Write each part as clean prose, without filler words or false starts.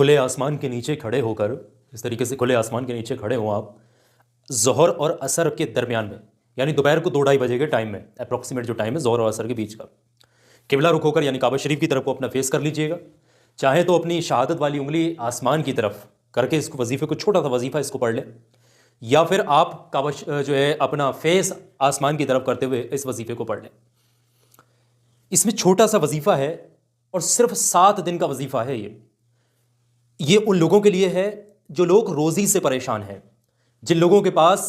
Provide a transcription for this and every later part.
खुले आसमान के नीचे खड़े होकर, इस तरीके से खुले आसमान के नीचे खड़े हों आप, ज़ोहर और असर के दरमियान में, यानी दोपहर को 2-2:30 बजे के टाइम में, अप्रॉक्सीमेट जो टाइम है ज़ोहर और असर के बीच का, किबला रुख होकर यानी काबा शरीफ की तरफ को अपना फेस कर लीजिएगा। चाहे तो अपनी शहादत वाली उंगली आसमान की तरफ करके इसको वजीफे को, छोटा सा वजीफा इसको पढ़ लें, या फिर आप काबा जो है अपना फेस आसमान की तरफ करते हुए इस वजीफे को पढ़ लें। इसमें छोटा सा वजीफा है और सिर्फ 7 दिन का वजीफा है। ये उन लोगों के लिए है जो लोग रोज़ी से परेशान हैं, जिन लोगों के पास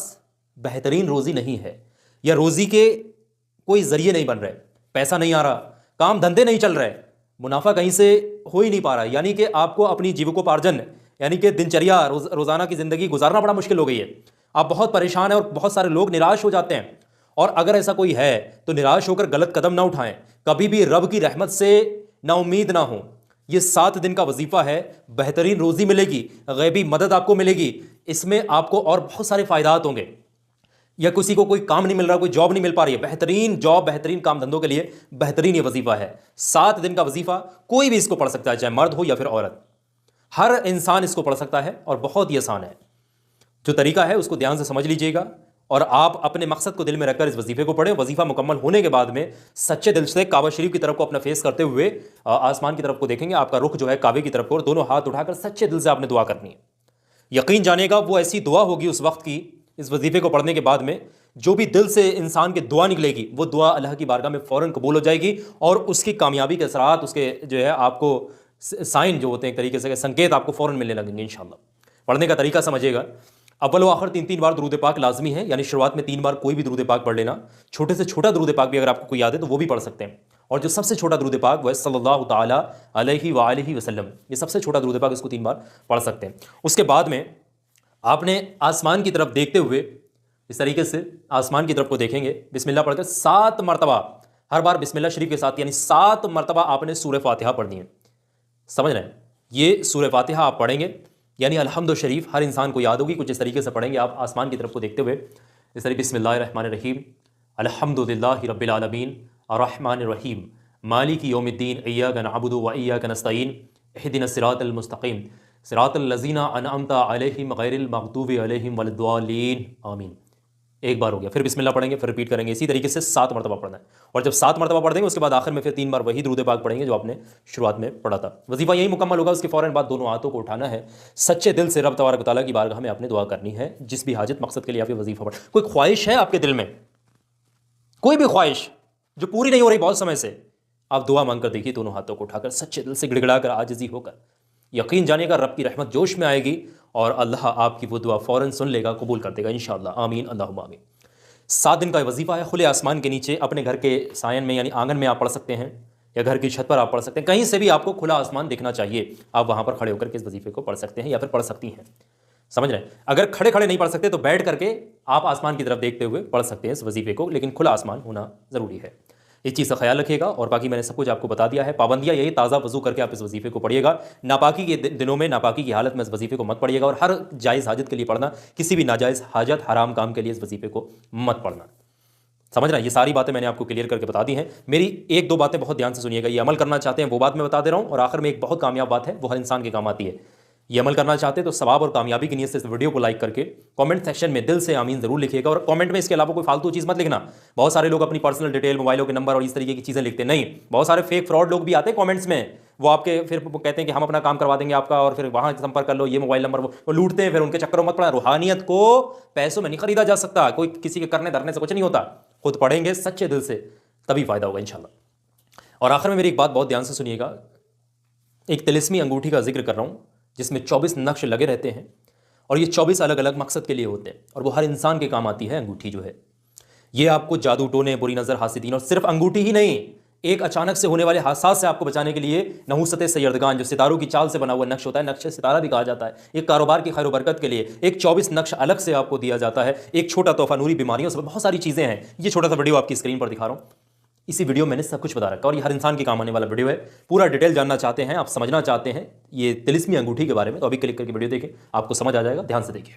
बेहतरीन रोज़ी नहीं है या रोज़ी के कोई ज़रिए नहीं बन रहे, पैसा नहीं आ रहा, काम धंधे नहीं चल रहे, मुनाफा कहीं से हो ही नहीं पा रहा, यानी कि आपको अपनी जीविकोपार्जन यानी कि दिनचर्या रोज़ाना की ज़िंदगी गुजारना बड़ा मुश्किल हो गई है। आप बहुत परेशान हैं और बहुत सारे लोग निराश हो जाते हैं। और अगर ऐसा कोई है तो निराश होकर गलत कदम ना उठाएं, कभी भी रब की रहमत से ना उम्मीद ना हो। ये 7 दिन का वजीफा है, बेहतरीन रोज़ी मिलेगी, गैबी मदद आपको मिलेगी, इसमें आपको और बहुत सारे फ़ायदात होंगे। या किसी को कोई काम नहीं मिल रहा, कोई जॉब नहीं मिल पा रही है, बेहतरीन जॉब, बेहतरीन काम धंधों के लिए बेहतरीन ये वजीफा है। 7 दिन का वजीफा कोई भी इसको पढ़ सकता है, चाहे मर्द हो या फिर औरत, हर इंसान इसको पढ़ सकता है और बहुत ही आसान है। जो तरीका है उसको ध्यान से समझ लीजिएगा और आप अपने मकसद को दिल में रखकर इस वजीफे को पढ़ें। वजीफा मुकम्मल होने के बाद में सच्चे दिल से काबा शरीफ की तरफ को अपना फेस करते हुए आसमान की तरफ को देखेंगे। आपका रुख जो है काबे की तरफ को, और दोनों हाथ उठाकर सच्चे दिल से आपने दुआ करनी है। यकीन जानिएगा वो ऐसी दुआ होगी उस वक्त की, इस वजीफे को पढ़ने के बाद में, जो भी दिल से इंसान की दुआ निकलेगी वो दुआ अल्लाह की बारगाह में फ़ौरन कबूल हो जाएगी और उसकी कामयाबी के असरात, उसके जो है आपको साइन जो होते हैं, एक तरीके से संकेत आपको फ़ौरन मिलने लगेंगे इंशाअल्लाह। पढ़ने का तरीका समझिएगा। अव्वल व आखिर 3-3 बार दुरूद पाक लाजमी है, यानी शुरुआत में 3 बार कोई भी दुरूद पाक पढ़ लेना। छोटे से छोटा दुरूद पाक भी अगर आपको कोई याद है तो वो भी पढ़ सकते हैं, और जो सबसे छोटा दुरूद पाक वह सल्लल्लाहु ताला अलैहि व आलिहि वसल्लम, ये सबसे छोटा दुरूद पाक, इसको 3 बार पढ़ सकते हैं। उसके बाद में आपने आसमान की तरफ देखते हुए इस तरीके से आसमान की तरफ को देखेंगे, बिस्मिल्लाह पढ़कर 7 मरतबा, हर बार बिस्मिल्लाह शरीफ के साथ, यानी 7 मरतबा आपने सूरह फातिहा पढ़नी है। समझ रहे हैं? ये सूरह फातिहा आप पढ़ेंगे, यानी अल्हम्दु शरीफ हर इंसान को याद होगी। कुछ इस तरीके से पढ़ेंगे आप आसमान की तरफ को देखते हुए, इस तरीके बिस्मिल्लाहिर्रहमानिर्रहीम, अल्हम्दुलिल्लाहि रब्बिल आलमीन, अर्रहमानिर्रहीम, मालिकि यौमिद्दीन, इय्याका नअबुदु व इय्याका नस्तईन, इहदिनस सिरातल मुस्तकीम, सिरातल लज़ीना अनअमता अलैहिम गैरिल मग़दूबि अलैहिम वलद्दालीन, आमीन। एक बार हो गया, फिर बिस्मिल्लाह पढ़ेंगे, फिर रिपीट करेंगे। इसी तरीके से 7 मरतबा पढ़ना है, और जब 7 मरतबा पढ़ देंगे उसके बाद आखिर में फिर 3 बार वही दुरूद पाक पढ़ेंगे जो आपने शुरुआत में पढ़ा था। वजीफा यही मुकम्मल होगा। उसके फ़ौरन बाद दोनों हाथों को उठाना है, सच्चे दिल से रब तबारक व तआला की बारगाह में आपने दुआ करनी है, जिस भी हाजत मकसद के लिए आप ये वजीफा पढ़। कोई ख्वाहिश है आपके दिल में, कोई भी ख्वाहिश जो पूरी नहीं हो रही बहुत समय से, आप दुआ मांग कर देखिए, दोनों हाथों को उठाकर सच्चे दिल से गिड़गिड़ा कर, आजिज़ी होकर। यकीन जानिएगा रब की रहमत जोश में आएगी और अल्लाह आपकी वो दुआ फ़ौरन सुन लेगा, कबूल कर देगा इंशाअल्लाह। आमीन, अल्लाहुम्मा आमीन। 7 दिन का वजीफा है, खुले आसमान के नीचे, अपने घर के सायन में यानी आंगन में आप पढ़ सकते हैं, या घर की छत पर आप पढ़ सकते हैं, कहीं से भी आपको खुला आसमान दिखना चाहिए, आप वहाँ पर खड़े होकर के इस वजीफे को पढ़ सकते हैं या फिर पढ़ सकती हैं। समझ रहे हैं? अगर खड़े खड़े नहीं पढ़ सकते तो बैठ करके आप आसमान की तरफ देखते हुए पढ़ सकते हैं इस वजीफे को, लेकिन खुला आसमान होना ज़रूरी है। इस चीज़ का ख्याल रखिएगा। और बाकी मैंने सब कुछ आपको बता दिया है। पाबंदियाँ यही, ताज़ा वज़ू करके आप इस वजीफे को पढ़िएगा। नापाकी के दिनों में, नापाकी की हालत में इस वजीफे को मत पढ़िएगा, और हर जायज़ हाजत के लिए पढ़ना, किसी भी नाजायज़ हाजत, हराम काम के लिए इस वजीफे को मत पढ़ना। समझ रहे हैं? ये सारी बातें मैंने आपको क्लियर करके बता दी हैं। मेरी 1-2 बातें बहुत ध्यान से सुनिएगा, ये अमल करना चाहते हैं वो बात मैं बता दे रहा हूँ, और आखिर में एक बहुत कामयाब बात है, वो हर इंसान के काम आती है। ये अमल करना चाहते हैं तो सवाब और कामयाबी की नीयत से इस वीडियो को लाइक करके कमेंट सेक्शन में दिल से आमीन ज़रूर लिखिएगा, और कमेंट में इसके अलावा कोई फालतू चीज़ मत लिखना। बहुत सारे लोग अपनी पर्सनल डिटेल, मोबाइलों के नंबर और इस तरीके की चीज़ें लिखते नहीं। बहुत सारे फेक फ्रॉड लोग भी आते हैं कमेंट्स में, वो आपके फिर वो कहते हैं कि हम अपना काम करवा देंगे आपका, और फिर वहाँ संपर्क कर लो, ये मोबाइल नंबर, वो लूटते हैं। फिर उनके चक्करों मत पड़ा। रूहानियत को पैसों में नहीं खरीदा जा सकता, कोई किसी के करने धरने से कुछ नहीं होता। खुद पढ़ेंगे सच्चे दिल से, तभी फ़ायदा होगा इंशाल्लाह। और आखिर में मेरी एक बात बहुत ध्यान से सुनिएगा। एक तिलिस्मी अंगूठी का जिक्र कर रहा हूँ जिसमें 24 नक्श लगे रहते हैं, और ये 24 अलग अलग मकसद के लिए होते हैं, और वो हर इंसान के काम आती है अंगूठी जो है। ये आपको जादू टोने, बुरी नज़र, हासिदीन, और सिर्फ अंगूठी ही नहीं, एक अचानक से होने वाले हादसात से आपको बचाने के लिए नहुसत सैयदगान, जो सितारों की चाल से बना हुआ नक्श होता है, नक्श सितारा भी कहा जाता है, एक कारोबार की खैर बरकत के लिए एक 24 नक्श अलग से आपको दिया जाता है। एक छोटा तोहफा नूरी बीमारियों से, बहुत सारी चीज़ें हैं। ये छोटा सा वीडियो आपकी स्क्रीन पर दिखा रहा हूँ, इसी वीडियो में मैंने सब कुछ बता रखा, और ये हर इंसान के काम आने वाला वीडियो है। पूरा डिटेल जानना चाहते हैं आप, समझना चाहते हैं ये तिलिस्मी अंगूठी के बारे में, तो अभी क्लिक करके वीडियो देखें, आपको समझ आ जाएगा। ध्यान से देखिए।